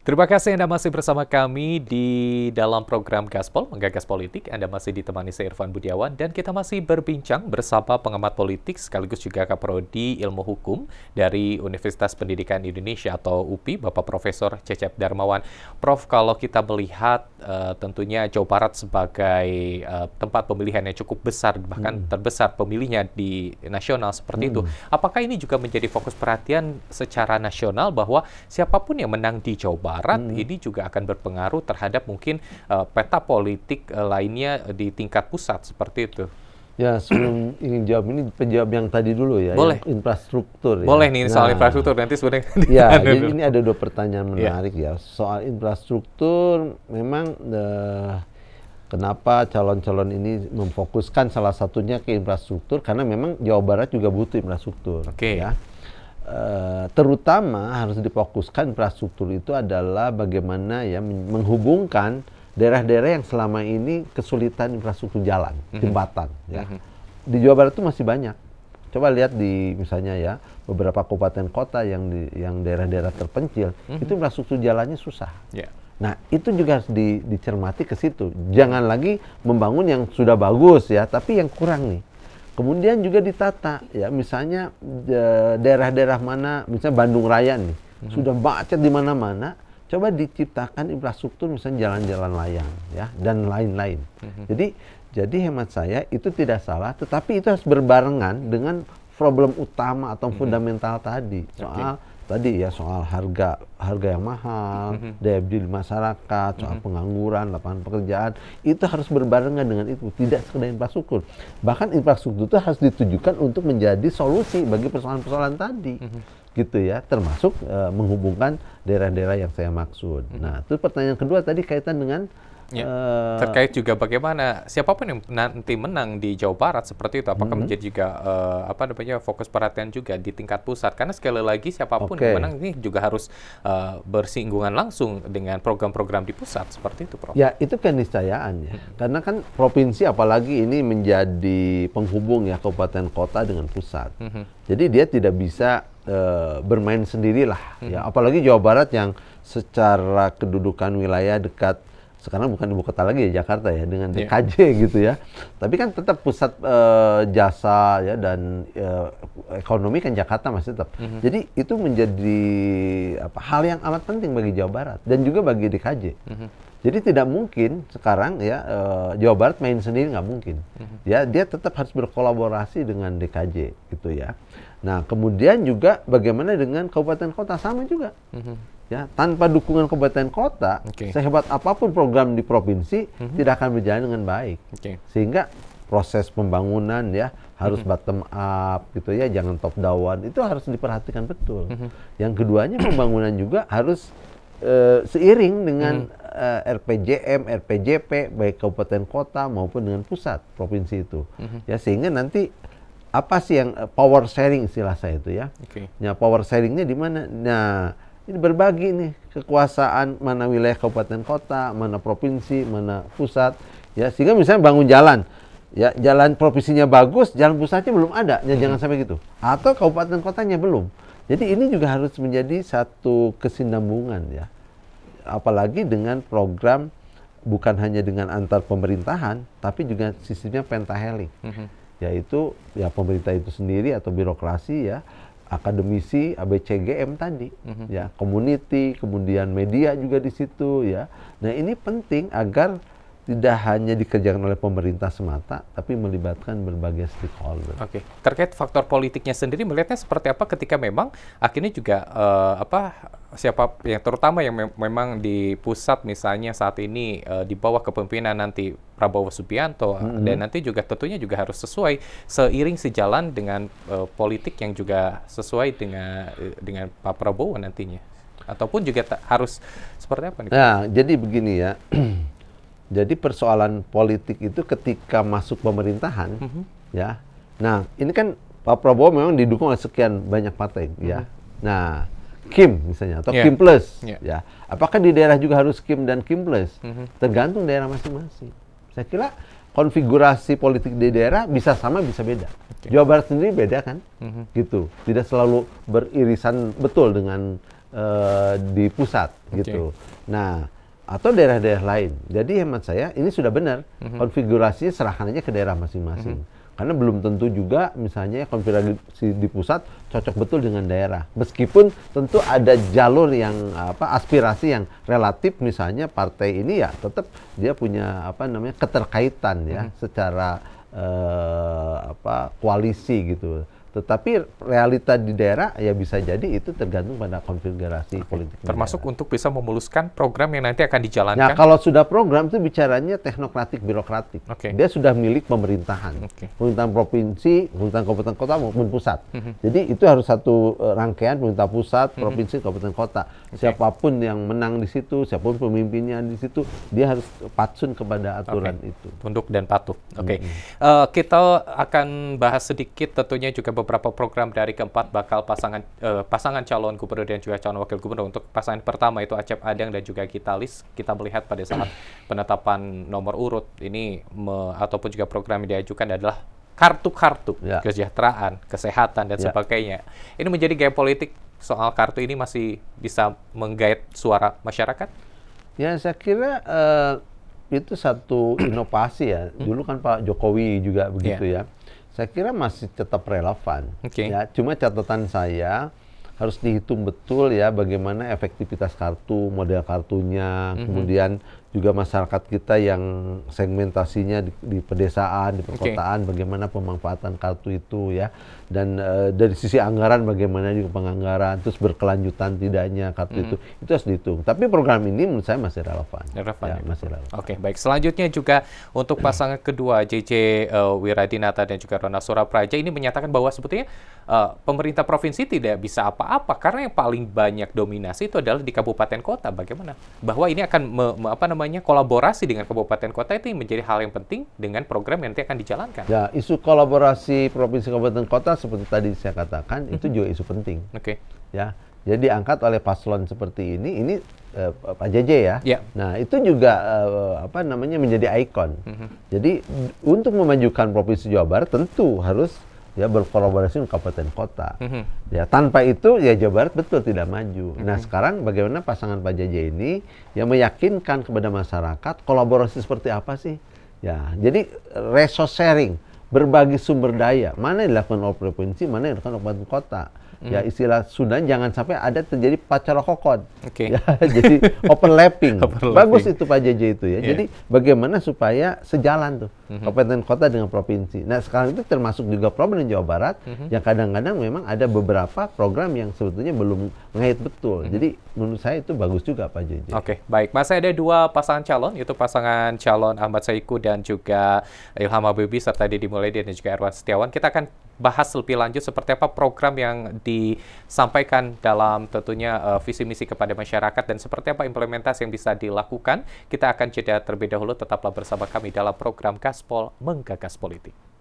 Terima kasih Anda masih bersama kami di dalam program Gaspol, Menggagas Politik. Anda masih ditemani saya Irfan Budiawan dan kita masih berbincang bersama pengamat politik sekaligus juga Kaprodi Ilmu Hukum dari Universitas Pendidikan Indonesia atau UPI, Bapak Profesor Cecep Darmawan. Prof, kalau kita melihat tentunya Jawa Barat sebagai tempat pemilihan yang cukup besar, bahkan terbesar pemilihnya di nasional seperti itu, apakah ini juga menjadi fokus perhatian secara nasional bahwa siapapun yang menang di Jawa Barat ini juga akan berpengaruh terhadap mungkin peta politik lainnya di tingkat pusat seperti itu. Ya, sebelum ingin jawab ini, penjawab yang tadi dulu ya, boleh. Yang infrastruktur. Boleh nih soal infrastruktur nanti sebenarnya. Ya, jadi ini ada dua pertanyaan menarik ya. Soal infrastruktur, memang kenapa calon-calon ini memfokuskan salah satunya ke infrastruktur, karena memang Jawa Barat juga butuh infrastruktur. Ya. Terutama harus difokuskan infrastruktur itu adalah bagaimana ya menghubungkan daerah-daerah yang selama ini kesulitan infrastruktur jalan, jembatan ya. Di Jawa Barat itu masih banyak. Coba lihat di misalnya ya beberapa kabupaten kota yang daerah-daerah terpencil, itu infrastruktur jalannya susah. Nah, itu juga harus dicermati ke situ. Jangan lagi membangun yang sudah bagus ya, tapi yang kurang nih. Kemudian juga ditata, ya misalnya daerah-daerah mana, misalnya Bandung Raya nih, sudah macet di mana-mana, coba diciptakan infrastruktur misalnya jalan-jalan layang, ya dan lain-lain. Jadi hemat saya itu tidak salah, tetapi itu harus berbarengan dengan problem utama atau fundamental tadi, soal harga yang mahal, daya beli masyarakat, soal pengangguran, lapangan pekerjaan, itu harus berbarengan dengan itu, tidak sekedar infrastruktur. Bahkan infrastruktur itu harus ditujukan untuk menjadi solusi bagi persoalan-persoalan tadi, gitu ya, termasuk menghubungkan daerah-daerah yang saya maksud. Nah, itu pertanyaan kedua tadi kaitan dengan terkait juga bagaimana siapapun yang nanti menang di Jawa Barat seperti itu, apakah menjadi juga fokus perhatian juga di tingkat pusat, karena sekali lagi siapapun yang menang ini juga harus bersinggungan langsung dengan program-program di pusat seperti itu, Prof. Ya, itu keniscayaan ya, karena kan provinsi apalagi ini menjadi penghubung ya kabupaten kota dengan pusat, jadi dia tidak bisa bermain sendirilah ya, apalagi Jawa Barat yang secara kedudukan wilayah dekat. Sekarang bukan ibu kota lagi ya, Jakarta ya, dengan DKJ gitu ya. Tapi kan tetap pusat jasa ya dan ekonomi kan Jakarta masih tetap. Jadi itu menjadi hal yang amat penting bagi Jawa Barat dan juga bagi DKJ. Jadi tidak mungkin sekarang ya Jawa Barat main sendiri, nggak mungkin. Ya, dia tetap harus berkolaborasi dengan DKJ gitu ya. Nah, kemudian juga bagaimana dengan kabupaten kota, sama juga. Ya, tanpa dukungan kabupaten kota, sehebat apapun program di provinsi tidak akan berjalan dengan baik. Sehingga proses pembangunan ya harus bottom up gitu ya, jangan top down. Itu harus diperhatikan betul. Yang keduanya pembangunan juga harus seiring dengan RPJM, RPJP baik kabupaten kota maupun dengan pusat provinsi itu. Ya, sehingga nanti apa sih yang power sharing istilah saya itu ya. Ya, power sharingnya di mana? Nah, ini berbagi nih kekuasaan, mana wilayah kabupaten kota, mana provinsi, mana pusat, ya sehingga misalnya bangun jalan, ya jalan provinsinya bagus, jalan pusatnya belum ada, ya jangan sampai gitu. Atau kabupaten kotanya belum. Jadi ini juga harus menjadi satu kesinambungan ya, apalagi dengan program bukan hanya dengan antar pemerintahan, tapi juga sistemnya pentahelix, yaitu ya pemerintah itu sendiri atau birokrasi ya. Akademisi, ABCGM tadi, ya, community, kemudian media juga di situ, ya. Nah, ini penting agar tidak hanya dikerjakan oleh pemerintah semata, tapi melibatkan berbagai stakeholder. Terkait faktor politiknya sendiri, melihatnya seperti apa ketika memang akhirnya juga siapa yang terutama yang memang di pusat misalnya saat ini di bawah kepemimpinan nanti Prabowo Subianto dan nanti juga tentunya juga harus sesuai seiring sejalan dengan politik yang juga sesuai dengan Pak Prabowo nantinya, ataupun juga harus seperti apa nih? Nah, jadi begini ya. Jadi persoalan politik itu ketika masuk pemerintahan, ya. Nah, ini kan Pak Prabowo memang didukung oleh sekian banyak partai, ya. Nah, Kim misalnya atau Kim Plus, ya. Apakah di daerah juga harus Kim dan Kim Plus? Tergantung daerah masing-masing. Saya kira konfigurasi politik di daerah bisa sama, bisa beda. Jawa Barat sendiri beda kan, gitu. Tidak selalu beririsan betul dengan di pusat gitu. Nah, atau daerah-daerah lain. Jadi hemat saya ini sudah benar. Konfigurasinya serahkan aja ke daerah masing-masing. Karena belum tentu juga misalnya konfigurasi di pusat cocok betul dengan daerah. Meskipun tentu ada jalur yang aspirasi yang relatif, misalnya partai ini ya tetap dia punya keterkaitan ya secara koalisi gitu. Tetapi realita di daerah ya bisa jadi itu tergantung pada konfigurasi politik. Termasuk untuk bisa memuluskan program yang nanti akan dijalankan. Nah, kalau sudah program itu bicaranya teknokratik, birokratik. Dia sudah milik pemerintahan. Pemerintahan provinsi, pemerintahan kabupaten kota maupun pusat. Jadi itu harus satu rangkaian pemerintah pusat, provinsi, kabupaten kota. Siapapun yang menang di situ, siapapun pemimpinnya di situ, dia harus patsun kepada aturan itu. Tunduk dan patuh. Kita akan bahas sedikit tentunya juga beberapa program dari keempat bakal pasangan calon gubernur dan juga calon wakil gubernur. Untuk pasangan pertama itu Acep Adang dan juga Gitalis, kita melihat pada saat penetapan nomor urut ini ataupun juga program yang diajukan adalah kartu-kartu kesejahteraan, kesehatan dan sebagainya. Ini menjadi gaya politik soal kartu ini masih bisa menggait suara masyarakat? Ya, saya kira itu satu inovasi ya. Dulu kan Pak Jokowi juga begitu ya. Saya kira masih tetap relevan. Ya, cuma catatan saya harus dihitung betul ya bagaimana efektivitas kartu, model kartunya, kemudian juga masyarakat kita yang segmentasinya di pedesaan, di perkotaan, bagaimana pemanfaatan kartu itu ya. Dan dari sisi anggaran bagaimana juga penganggaran, terus berkelanjutan tidaknya kartu itu harus dihitung. Tapi program ini menurut saya masih relevan. Masih relevan. Oke, baik. Selanjutnya juga untuk pasangan kedua JJ Wiradinata dan juga Ronald Surapraja ini menyatakan bahwa sebetulnya pemerintah provinsi tidak bisa apa-apa karena yang paling banyak dominasi itu adalah di kabupaten kota. Bagaimana? Bahwa ini akan kolaborasi dengan kabupaten kota itu menjadi hal yang penting dengan program yang nanti akan dijalankan. Ya, isu kolaborasi provinsi kabupaten kota seperti tadi saya katakan itu juga isu penting. Ya, jadi diangkat oleh paslon seperti ini Pak JJ ya. Nah, itu juga menjadi ikon. Jadi untuk memajukan provinsi Jawa Barat tentu harus berkolaborasi dengan kabupaten kota. Ya, tanpa itu ya Jawa Barat betul tidak maju. Nah, sekarang bagaimana pasangan Pak JJ ini yang meyakinkan kepada masyarakat kolaborasi seperti apa sih? Ya, jadi resource sharing, berbagi sumber daya, mana yang dilakukan oleh provinsi, mana yang dilakukan oleh kabupaten kota. Ya, istilah Sudan jangan sampai ada terjadi pacarokokon. Ya, jadi overlapping. Bagus itu Pak JJ itu ya. Jadi bagaimana supaya sejalan tuh kabupaten kota dengan provinsi. Nah, sekarang itu termasuk juga problem di Jawa Barat yang kadang-kadang memang ada beberapa program yang sebetulnya belum ngait betul. Jadi menurut saya itu bagus juga Pak JJ. Baik. Masih ada dua pasangan calon, yaitu pasangan calon Ahmad Saiku dan juga Ilham Habibie serta Deddy Mulyadi dan juga Irwan Setiawan. Kita akan bahas lebih lanjut seperti apa program yang disampaikan dalam tentunya visi misi kepada masyarakat dan seperti apa implementasi yang bisa dilakukan. Kita akan jeda terlebih dahulu, tetaplah bersama kami dalam program Gaspol Menggagas Politik.